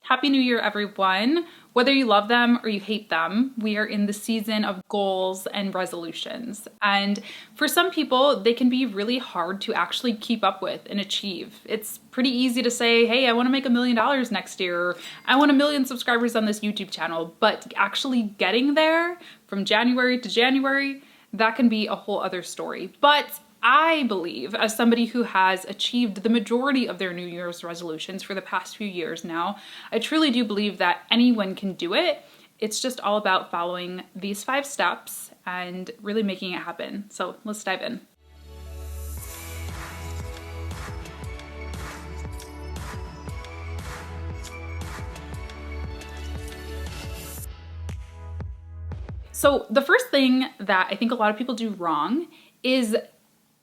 Happy New Year, everyone. Whether you love them or you hate them, we are in the season of goals and resolutions. And for some people, they can be really hard to actually keep up with and achieve. It's pretty easy to say, hey, I want to make $1 million next year, or I want 1 million subscribers on this YouTube channel, but actually getting there from January to January, that can be a whole other story. But I believe, as somebody who has achieved the majority of their New Year's resolutions for the past few years now, I truly do believe that anyone can do it. It's just all about following these 5 steps and really making it happen. So let's dive in. So the first thing that I think a lot of people do wrong is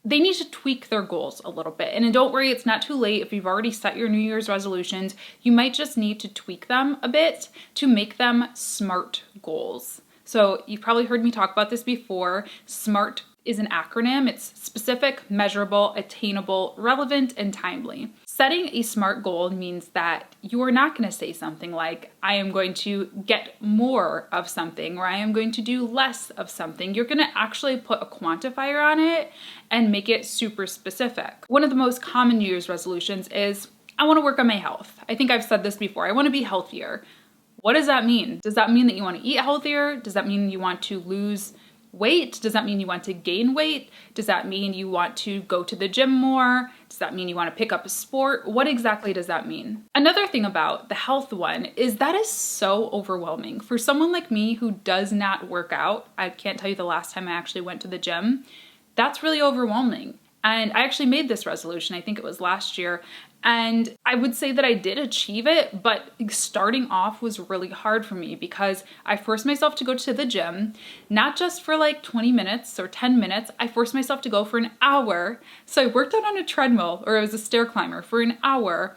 they need to tweak their goals a little bit. And don't worry, it's not too late. If you've already set your New Year's resolutions, you might just need to tweak them a bit to make them SMART goals. So you've probably heard me talk about this before. SMART is an acronym. It's specific, measurable, attainable, relevant, and timely. Setting a SMART goal means that you are not going to say something like, I am going to get more of something, or I am going to do less of something. You're going to actually put a quantifier on it and make it super specific. One of the most common New Year's resolutions is, I want to work on my health. I think I've said this before. I want to be healthier. What does that mean? Does that mean that you want to eat healthier? Does that mean you want to lose weight? Does that mean you want to gain weight? Does that mean you want to go to the gym more? Does that mean you want to pick up a sport? What exactly does that mean? Another thing about the health one is that is so overwhelming. For someone like me who does not work out, I can't tell you the last time I actually went to the gym, that's really overwhelming. And I actually made this resolution, I think it was last year, and I would say that I did achieve it, but starting off was really hard for me because I forced myself to go to the gym, not just for like 20 minutes or 10 minutes, I forced myself to go for an hour. So I worked out on a treadmill, or it was a stair climber, for an hour.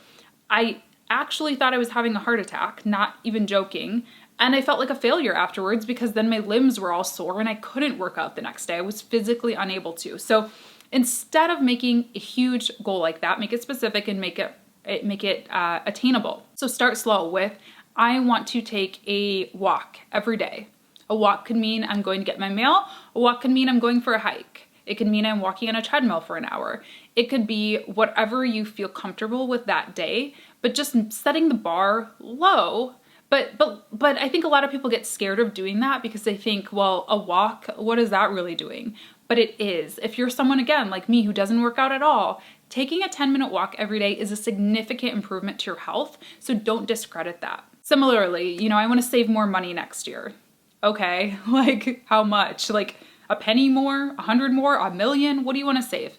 I actually thought I was having a heart attack, not even joking. And I felt like a failure afterwards because then my limbs were all sore and I couldn't work out the next day. I was physically unable to. So instead of making a huge goal like that, make it specific and make it attainable. So start slow with, I want to take a walk every day. A walk could mean I'm going to get my mail. A walk could mean I'm going for a hike. It could mean I'm walking on a treadmill for an hour. It could be whatever you feel comfortable with that day, but just setting the bar low. But I think a lot of people get scared of doing that because they think, well, a walk, what is that really doing? But it is. If you're someone, again, like me, who doesn't work out at all, taking a 10-minute walk every day is a significant improvement to your health, so don't discredit that. Similarly, I want to save more money next year. Okay, like how much? Like a penny more, 100 more, a million? What do you want to save?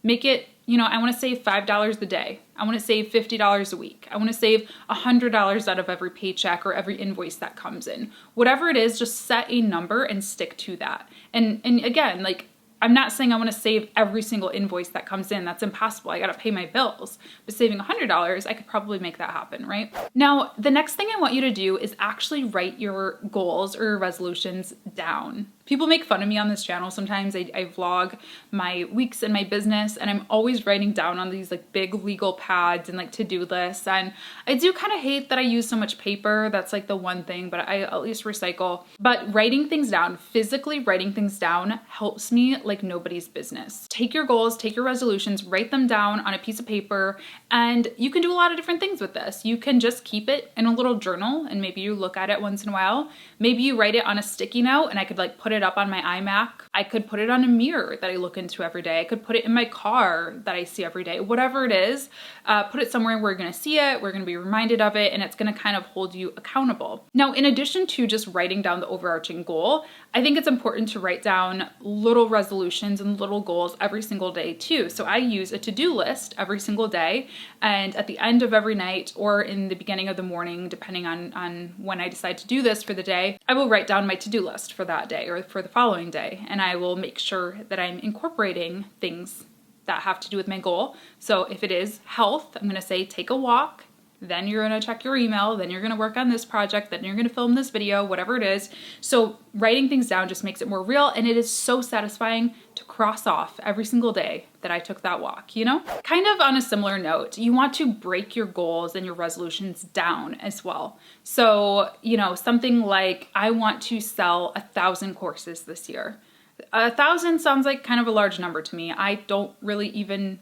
Make it, I want to save $5 a day. I want to save $50 a week. I want to save $100 out of every paycheck or every invoice that comes in. Whatever it is, just set a number and stick to that. And again, like, I'm not saying I want to save every single invoice that comes in. That's impossible. I got to pay my bills. But saving $100, I could probably make that happen, right? Now, the next thing I want you to do is actually write your goals or resolutions down. People make fun of me on this channel sometimes. I vlog my weeks in my business and I'm always writing down on these like big legal pads and like to-do lists. And I do kind of hate that I use so much paper. That's like the one thing, but I at least recycle. But writing things down, physically writing things down helps me like nobody's business. Take your goals, take your resolutions, write them down on a piece of paper, and you can do a lot of different things with this. You can just keep it in a little journal and maybe you look at it once in a while. Maybe you write it on a sticky note and I could like put it up on my iMac. I could put it on a mirror that I look into every day. I could put it in my car that I see every day. Whatever it is, put it somewhere where we're going to see it, we're going to be reminded of it, and it's going to kind of hold you accountable. Now, in addition to just writing down the overarching goal, I think it's important to write down little resolutions and little goals every single day too. So I use a to-do list every single day, and at the end of every night or in the beginning of the morning, depending on when I decide to do this for the day, I will write down my to-do list for that day or for the following day, and I will make sure that I'm incorporating things that have to do with my goal. So if it is health, I'm going to say take a walk then you're gonna check your email, then you're gonna work on this project, then you're gonna film this video, whatever it is. So writing things down just makes it more real, and it is so satisfying to cross off every single day that I took that walk, you know? Kind of on a similar note, you want to break your goals and your resolutions down as well. So, you know, something like, I want to sell 1,000 courses this year. 1,000 sounds like kind of a large number to me. I don't really even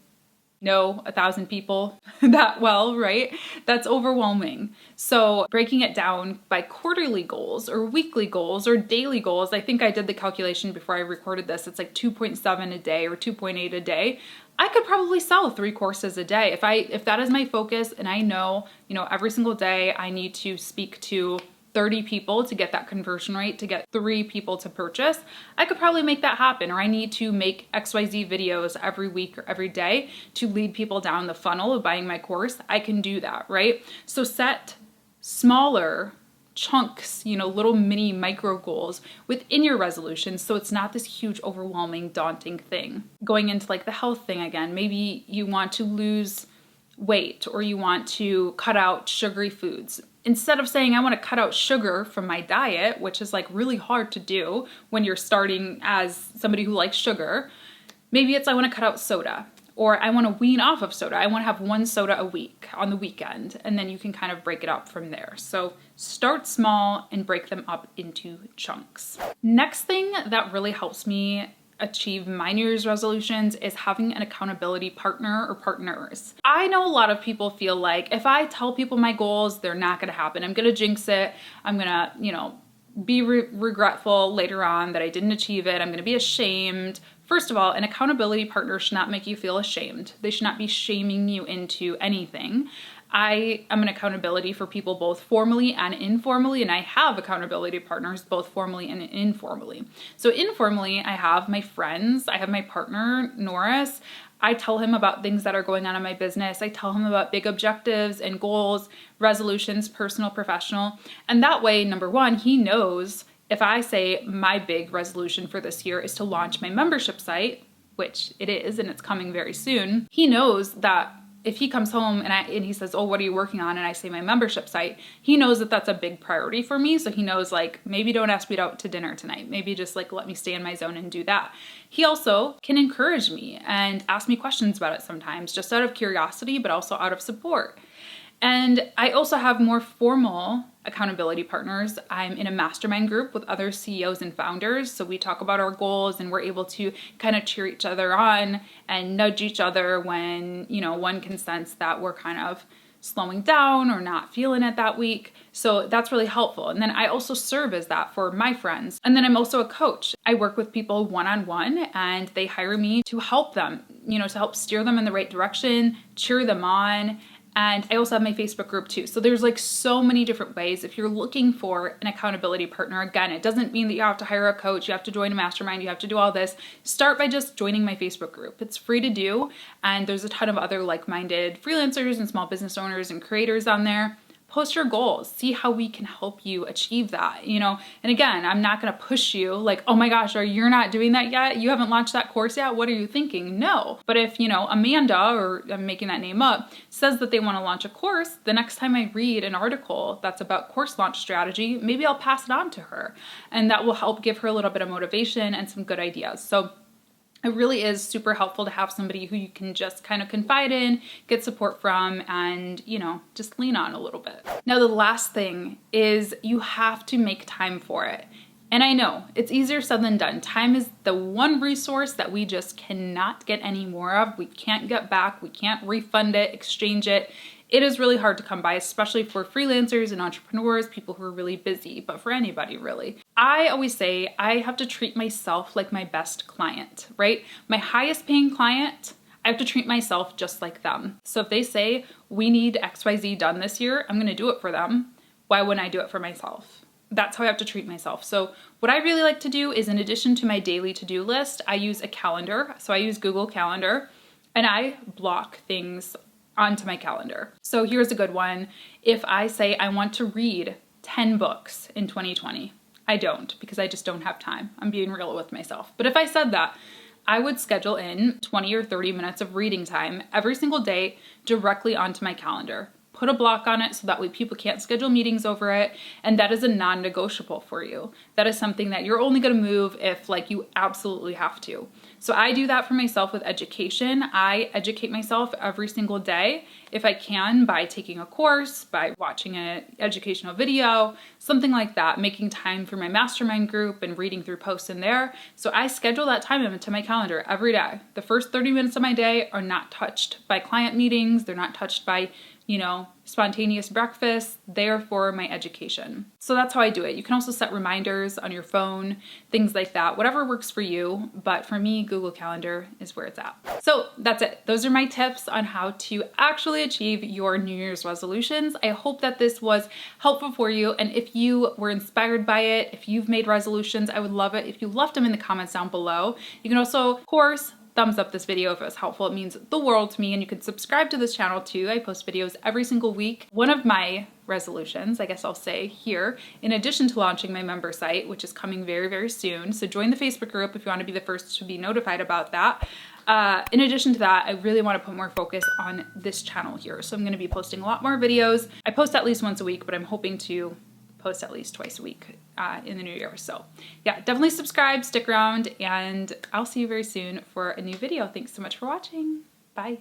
know 1,000 people that well, right? That's overwhelming. So breaking it down by quarterly goals or weekly goals or daily goals, I think I did the calculation before I recorded this. It's like 2.7 a day or 2.8 a day. I could probably sell 3 courses a day. If that is my focus, and I know, you know, every single day I need to speak to 30 people to get that conversion rate, to get 3 people to purchase, I could probably make that happen. Or I need to make XYZ videos every week or every day to lead people down the funnel of buying my course. I can do that, right? So set smaller chunks, you know, little mini micro goals within your resolutions, so it's not this huge, overwhelming, daunting thing. Going into like the health thing again, maybe you want to lose weight or you want to cut out sugary foods. Instead of saying I want to cut out sugar from my diet, which is like really hard to do when you're starting as somebody who likes sugar, maybe it's I want to cut out soda, or I want to wean off of soda. I want to have 1 soda a week on the weekend, and then you can kind of break it up from there. So start small and break them up into chunks. Next thing that really helps me achieve my New Year's resolutions is having an accountability partner or partners. I know a lot of people feel like if I tell people my goals, they're not gonna happen. I'm gonna jinx it. I'm gonna, you know, be regretful later on that I didn't achieve it. I'm gonna be ashamed. First of all, an accountability partner should not make you feel ashamed. They should not be shaming you into anything. I am an accountability for people both formally and informally, and I have accountability partners both formally and informally. So informally, I have my friends, I have my partner, Norris. I tell him about things that are going on in my business. I tell him about big objectives and goals, resolutions, personal, professional. And that way, number one, he knows if I say my big resolution for this year is to launch my membership site, which it is, and it's coming very soon, he knows that if he comes home and he says, oh, what are you working on? And I say my membership site, he knows that that's a big priority for me. So he knows like, maybe don't ask me out to dinner tonight. Maybe just like, let me stay in my zone and do that. He also can encourage me and ask me questions about it sometimes, just out of curiosity, but also out of support. And I also have more formal accountability partners. I'm in a mastermind group with other CEOs and founders. So we talk about our goals and we're able to kind of cheer each other on and nudge each other when, you know, one can sense that we're kind of slowing down or not feeling it that week. So that's really helpful. And then I also serve as that for my friends. And then I'm also a coach. I work with people one-on-one and they hire me to help them, you know, to help steer them in the right direction, cheer them on. And I also have my Facebook group too. So there's like so many different ways. If you're looking for an accountability partner, again, it doesn't mean that you have to hire a coach, you have to join a mastermind, you have to do all this. Start by just joining my Facebook group. It's free to do. And there's a ton of other like-minded freelancers and small business owners and creators on there. Post your goals, see how we can help you achieve that, you know? And again, I'm not gonna push you like, oh my gosh, you're not doing that yet? You haven't launched that course yet? What are you thinking? No. But if, you know, Amanda, or I'm making that name up, says that they wanna launch a course, the next time I read an article that's about course launch strategy, maybe I'll pass it on to her. And that will help give her a little bit of motivation and some good ideas. So it really is super helpful to have somebody who you can just kind of confide in, get support from, and, you know, just lean on a little bit. Now, the last thing is you have to make time for it. And I know it's easier said than done. Time is the one resource that we just cannot get any more of. We can't get back. We can't refund it, exchange it. It is really hard to come by, especially for freelancers and entrepreneurs, people who are really busy, but for anybody really. I always say I have to treat myself like my best client, right? My highest paying client, I have to treat myself just like them. So if they say we need XYZ done this year, I'm gonna do it for them. Why wouldn't I do it for myself? That's how I have to treat myself. So what I really like to do is, in addition to my daily to-do list, I use a calendar. So I use Google Calendar and I block things onto my calendar. So here's a good one. If I say I want to read 10 books in 2020, I don't, because I just don't have time. I'm being real with myself. But if I said that, I would schedule in 20 or 30 minutes of reading time every single day directly onto my calendar. put a block on it so that way people can't schedule meetings over it. And that is a non-negotiable for you. That is something that you're only going to move if like you absolutely have to. So I do that for myself with education. I educate myself every single day if I can by taking a course, by watching an educational video, something like that, making time for my mastermind group and reading through posts in there. So I schedule that time into my calendar every day. The first 30 minutes of my day are not touched by client meetings. They're not touched by, spontaneous breakfasts. They're for my education. So that's how I do it. You can also set reminders on your phone, things like that, whatever works for you. But for me, Google Calendar is where it's at. So that's it. Those are my tips on how to actually achieve your New Year's resolutions. I hope that this was helpful for you. And if you were inspired by it, if you've made resolutions, I would love it if you left them in the comments down below. You can also, of course, thumbs up this video if it was helpful. It means the world to me. And you can subscribe to this channel too. I post videos every single week. One of my resolutions, I guess I'll say here, in addition to launching my member site, which is coming very, very soon. So join the Facebook group if you want to be the first to be notified about that. In addition to that, I really want to put more focus on this channel here. So I'm going to be posting a lot more videos. I post at least once a week, but I'm hoping to post at least twice a week in the new year. So yeah, definitely subscribe, stick around, and I'll see you very soon for a new video. Thanks so much for watching. Bye.